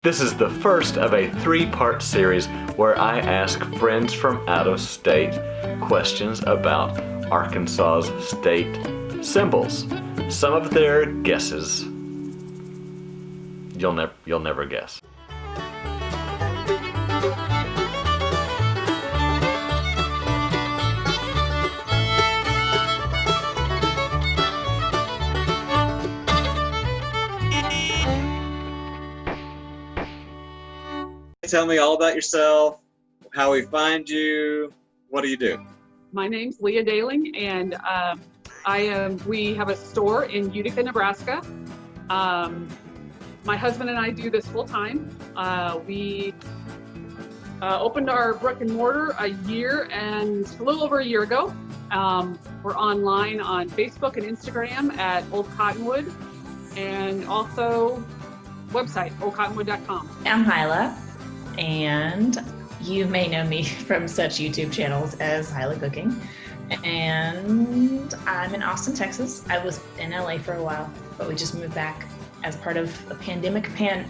This is the first of a three-part series where I ask friends from out of state questions about Arkansas's state symbols. Some of their guesses you'll never guess. Tell me all about yourself, how we find you, what do you do? My name's Leah Daling, and we have a store in Utica, Nebraska. My husband and I do this full time. We opened our brick and mortar a little over a year ago. We're online on Facebook and Instagram at Old Cottonwood, and also website, oldcottonwood.com. I'm Hilah, and you may know me from such YouTube channels as Hilah Cooking. And I'm in Austin, Texas. I was in LA for a while, but we just moved back as part of a pandemic panic.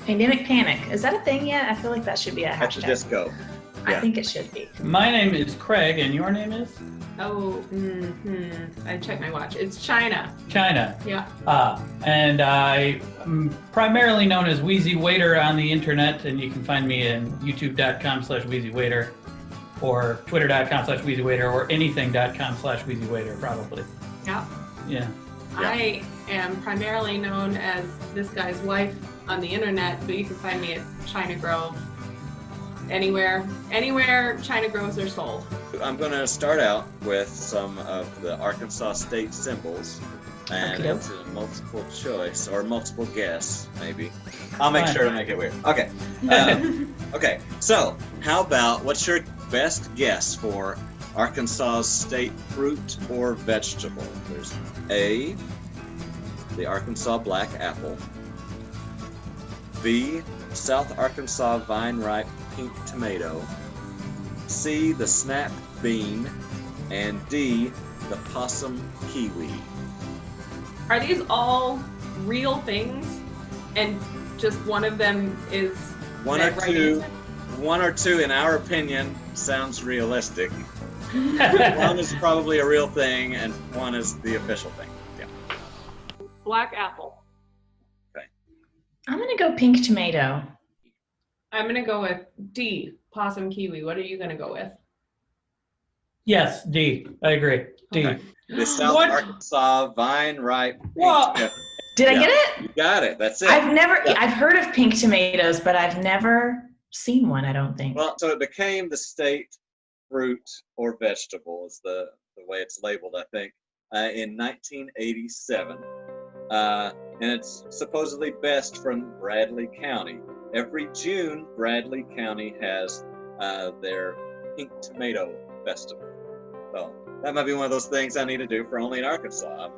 Pandemic panic. Is that a thing yet? I feel like that should be a hashtag. That should just go. I think it should be. My name is Craig, and your name is? I checked my watch. It's China. China. Yeah. And I'm primarily known as Wheezy Waiter on the internet, and you can find me in youtube.com/WheezyWaiter or twitter.com/WheezyWaiter or anything.com/WheezyWaiter probably. Yeah. Yeah. I am primarily known as this guy's wife on the internet, but you can find me at China Grove. Anywhere China Groves are sold. I'm going to start out with some of the Arkansas state symbols, and it's a multiple choice or multiple guess, maybe. I'll make sure to make it weird. Okay. Okay, so how about, what's your best guess for Arkansas's state fruit or vegetable? There's A, the Arkansas black apple, B, South Arkansas vine-ripe pink tomato, C, the snap bean, and D, the possum kiwi. Are these all real things? And just one of them is One or two, in our opinion, sounds realistic. One is probably a real thing, and one is the official thing. Yeah. Black apple. I'm going to go pink tomato. I'm going to go with D, possum kiwi. What are you going to go with? Yes, D. I agree. D. Okay. The South Arkansas vine-ripe pink tomato. Did I get it? You got it. That's it. I've heard of pink tomatoes, but I've never seen one, I don't think. Well, so it became the state fruit or vegetable is the way it's labeled, I think, in 1987. And it's supposedly best from Bradley County. Every June, Bradley County has their Pink Tomato Festival. So that might be one of those things I need to do for only in Arkansas.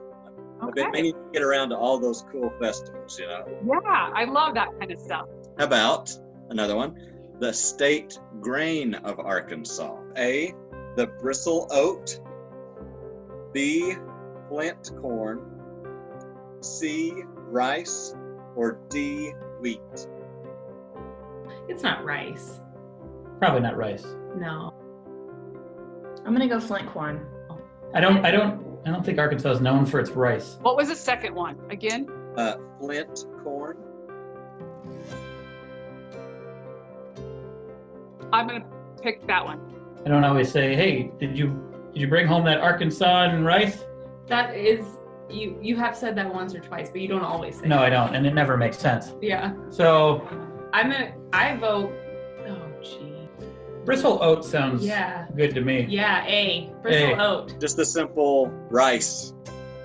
I've been meaning to get around to all those cool festivals, you know? Yeah, I love that kind of stuff. How about another one? The state grain of Arkansas. A, the bristle oat. B, flint corn. C, rice. Or D, wheat. It's not rice. Probably not rice. No. I'm going to go flint corn. I don't think Arkansas is known for its rice. What was the second one again? Flint corn. I'm gonna pick that one. I don't always say, hey, did you bring home that Arkansas and rice? That is, you have said that once or twice, but you don't always say No, that. I don't, and it never makes sense. Yeah. So I vote, gee. bristle oat sounds Yeah. good to me. Yeah, A, bristle oat. Just the simple rice.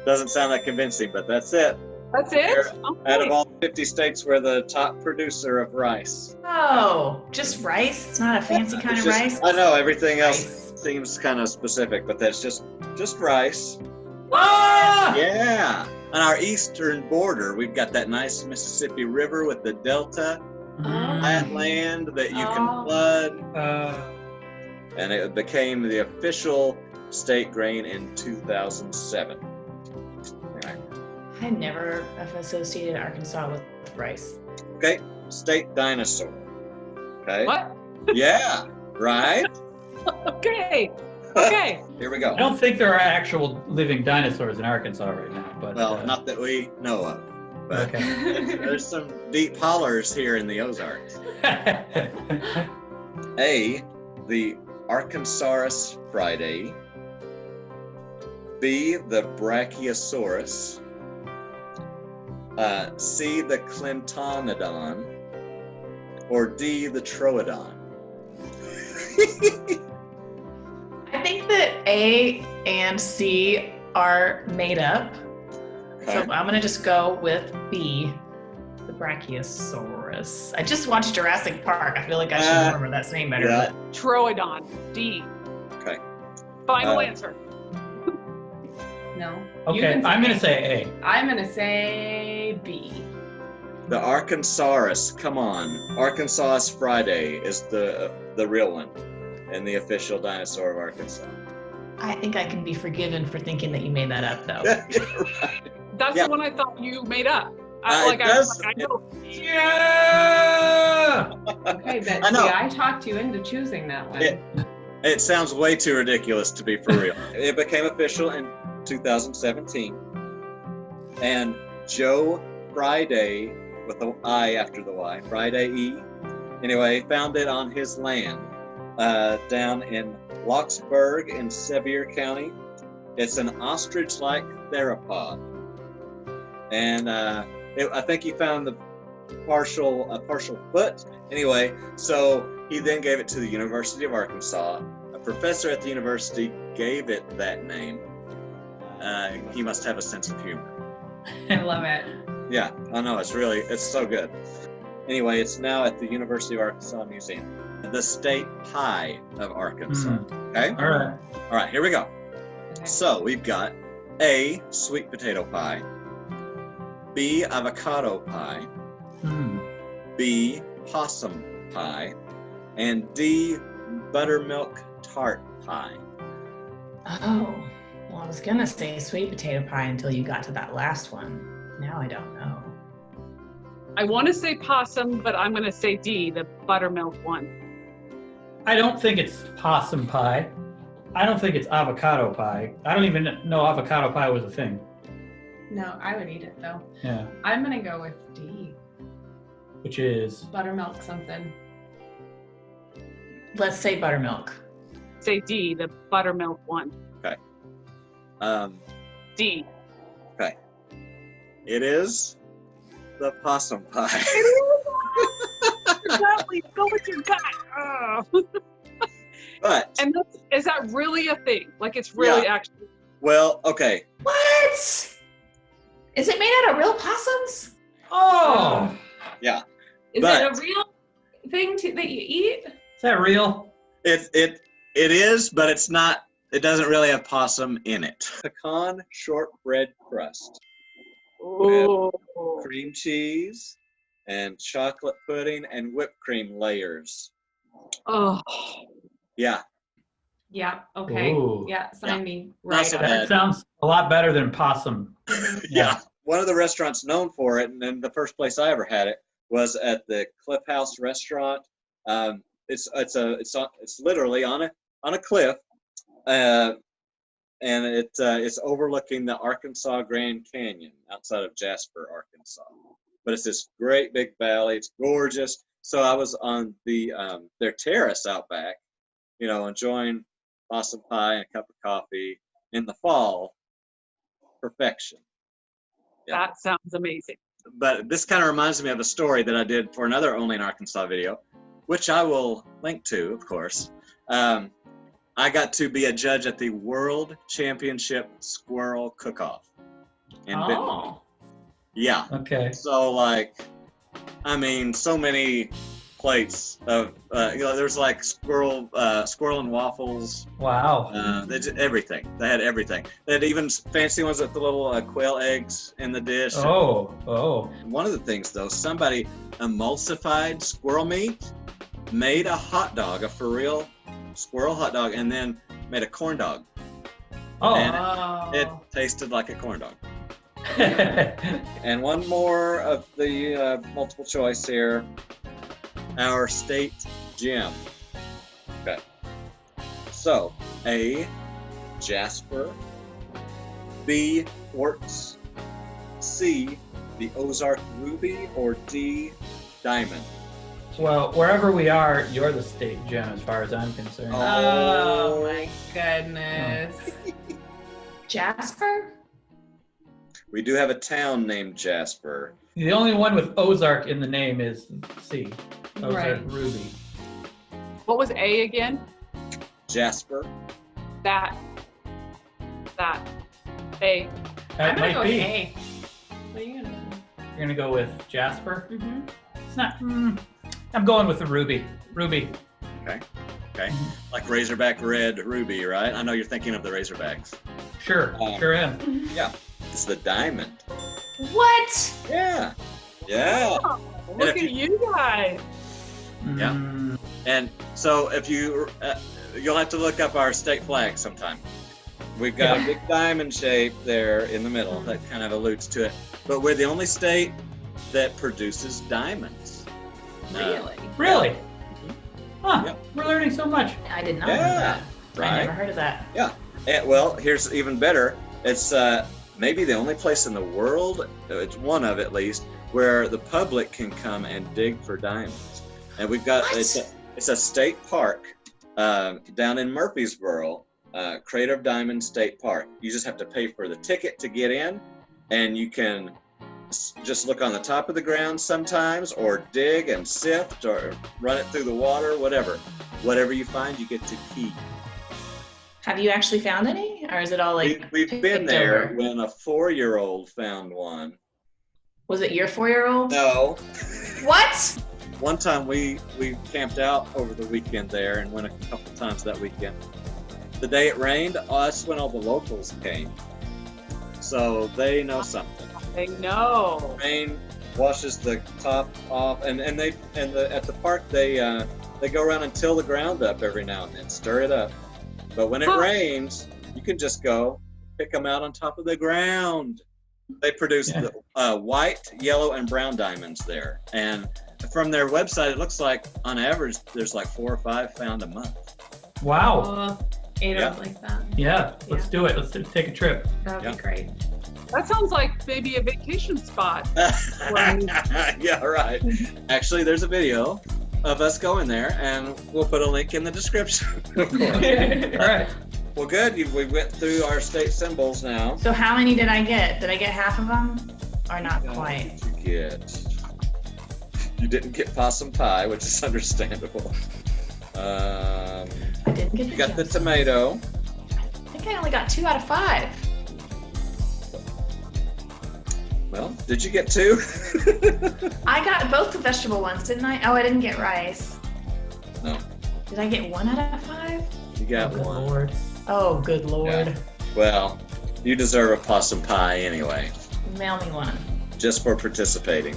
Doesn't sound that convincing, but that's it. That's it? Out of all 50 states, we're the top producer of rice. Oh, just rice? It's not a fancy kind of rice? I know, everything else seems kind of specific, but that's just rice. Ah! Yeah. On our eastern border, we've got that nice Mississippi River with the delta, flat land that you can flood. And it became the official state grain in 2007. I never have associated Arkansas with rice. Okay, state dinosaur. Okay. What? Yeah. Right. Okay. Okay. Here we go. I don't think there are actual living dinosaurs in Arkansas right now, but Well, not that we know of, but okay. there's some deep hollers here in the Ozarks. A, the Arkansaurus friday. B, the Brachiosaurus. C, the Clintonodon. Or D, the Troodon. I think that A and C are made up. So Okay. I'm going to just go with B, the Brachiosaurus. I just watched Jurassic Park. I feel like I should remember that name better. Yeah. Troodon. D. Okay. Final answer. No. You Okay, can I'm going to say A. I'm gonna say B. The Arkansaurus, come on. Arkansas Friday is the real one and the official dinosaur of Arkansas. I think I can be forgiven for thinking that you made that up, though. Right. That's Yeah. the one I thought you made up. It does- I know. Yeah! Okay, but I know. see, I talked you into choosing that one. It sounds way too ridiculous to be for real. It became official in 2017. And Joe Friday, with an I after the Y, Friday E, anyway, found it on his land down in Locksburg in Sevier County. It's an ostrich-like theropod. And I think he found the partial foot. Anyway, so he then gave it to the University of Arkansas. A professor at the university gave it that name. He must have a sense of humor. I love it. Yeah, I know, it's so good. Anyway, it's now at the University of Arkansas Museum. The state pie of Arkansas. Okay? All right. All right, here we go. Okay. So we've got A, sweet potato pie. B, avocado pie. Hmm. B, possum pie. And D, buttermilk tart pie. Oh, well, I was going to say sweet potato pie until you got to that last one. Now I don't know. I want to say possum, but I'm going to say D, the buttermilk one. I don't think it's possum pie. I don't think it's avocado pie. I don't even know avocado pie was a thing. No, I would eat it though. Yeah. I'm gonna go with D. Which is Buttermilk something. Let's say buttermilk. Say D, the buttermilk one. Um, D. it is the possum pie. Exactly. Go with your gut. But, And is that really a thing? Like it's really actually. well, okay. What? Is it made out of real possums? oh, Yeah. Is But- it a real thing that you eat? is that real? It is, but it's not. It doesn't really have possum in it. Pecan shortbread crust, Oh. cream cheese, and chocolate pudding and whipped cream layers. Oh. Yeah, Yeah. Okay. Ooh. Yeah. Sign me Not right so up. bad. That sounds a lot better than possum. yeah. One of the restaurants known for it, and then the first place I ever had it was at the Cliff House restaurant. It's literally on a cliff, and it's overlooking the Arkansas Grand Canyon outside of Jasper, Arkansas. But it's this great big valley. It's gorgeous. So I was on their terrace out back, enjoying possum pie and a cup of coffee in the fall. Perfection. Yeah. That sounds amazing. But this kind of reminds me of a story that I did for another Only in Arkansas video, which I will link to, of course. I got to be a judge at the World Championship Squirrel Cook-Off in Benton. Oh. Yeah. Okay. So, so many plates of, there's like squirrel and waffles. Wow. They did everything. They had everything. They had even fancy ones with the little quail eggs in the dish. Oh. One of the things, though, somebody emulsified squirrel meat, made a hot dog, a for real squirrel hot dog, and then made a corn dog. Oh. And Oh. it tasted like a corn dog. And one more of the multiple choice here. Our state gem. Okay. So, A, jasper. B, quartz. C, the Ozark ruby. Or D, diamond. Well, wherever we are, you're the state gem as far as I'm concerned. Oh my goodness. Jasper? We do have a town named Jasper. The only one with Ozark in the name is C. Ozark Right. Ruby. What was A again? Jasper. That. A. That I'm gonna might go with be. A. What are you gonna do? You're gonna go with Jasper. Mm-hmm. It's not. I'm going with the Ruby. Ruby. Okay. Like Razorback Red Ruby, right? I know you're thinking of the Razorbacks. Sure. Sure am. Yeah. It's the diamond. What? Yeah. Yeah. Oh, And look if at you guys. Yeah. Mm, And so if you, you'll have to look up our state flag sometime. We've got a big diamond shape there in the middle that kind of alludes to it. But we're the only state that produces diamonds. Really? Really? Huh. Yep. We're learning so much. I did not know Yeah. that. I Right? never heard of that. And, well, here's even better. It's maybe the only place in the world, it's one of at least, where the public can come and dig for diamonds. And we've got, What? it's a state park down in Murfreesboro, Crater of Diamond State Park. You just have to pay for the ticket to get in, and you can just look on the top of the ground sometimes, or dig and sift, or run it through the water, whatever. Whatever you find, you get to keep. Have you actually found any? Or is it all like We've been picked there over? when a 4-year-old found one. Was it your 4-year-old? No. What? One time we camped out over the weekend there and went a couple times that weekend. The day it rained, that's when all the locals came. So they know something. They know. Rain washes the top off, and at the park they go around and till the ground up every now and then, stir it up. But when it rains, you can just go pick them out on top of the ground. They produce the white, yellow, and brown diamonds there. And from their website, it looks like on average there's like 4 or 5 found a month. Wow. Oh, Ada Yeah. would like that. Yeah. Let's do it. Let's take a trip. That would Yeah. be great. That sounds like maybe a vacation spot. Yeah, right. Actually, there's a video of us going there, and we'll put a link in the description. Of course. All right. Well, good. We went through our state symbols now. So how many did I get? Did I get half of them? Or not What quite? did you get? You didn't get possum pie, which is understandable. I didn't get the You got the gems. tomato. I think I only got 2 out of 5. Well, did you get 2? I got both the vegetable ones, didn't I? Oh, I didn't get rice. No. Did I get 1 out of 5? You got Good 1. Lord. Oh, good Lord. Yeah. Well, you deserve a possum pie anyway, Mail me one. just for participating.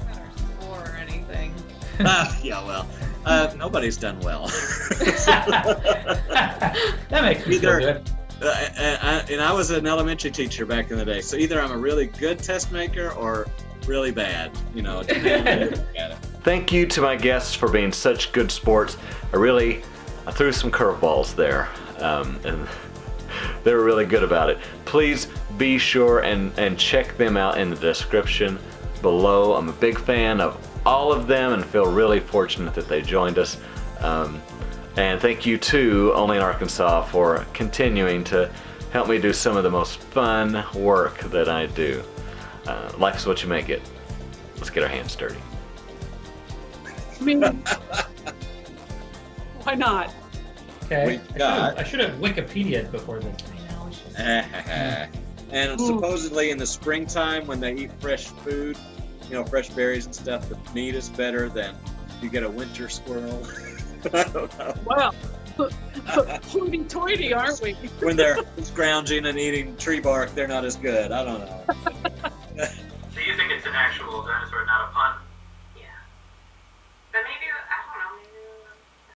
Better score or anything. Yeah, well, nobody's done well. That makes me feel Either- good. And I was an elementary teacher back in the day, so either I'm a really good test maker or really bad, depending on how you look at it. Thank you to my guests for being such good sports. I threw some curveballs there, and they were really good about it. Please be sure and check them out in the description below. I'm a big fan of all of them and feel really fortunate that they joined us. And thank you to Only in Arkansas for continuing to help me do some of the most fun work that I do. Life is what you make it. Let's get our hands dirty. I mean, why not? Okay. We got- I should have Wikipedia'd before this. I know. It's just... And supposedly in the springtime when they eat fresh food, fresh berries and stuff, the meat is better than you get a winter squirrel. I don't know. Well, hoity-toity, aren't we? When they're scrounging and eating tree bark, they're not as good. I don't know.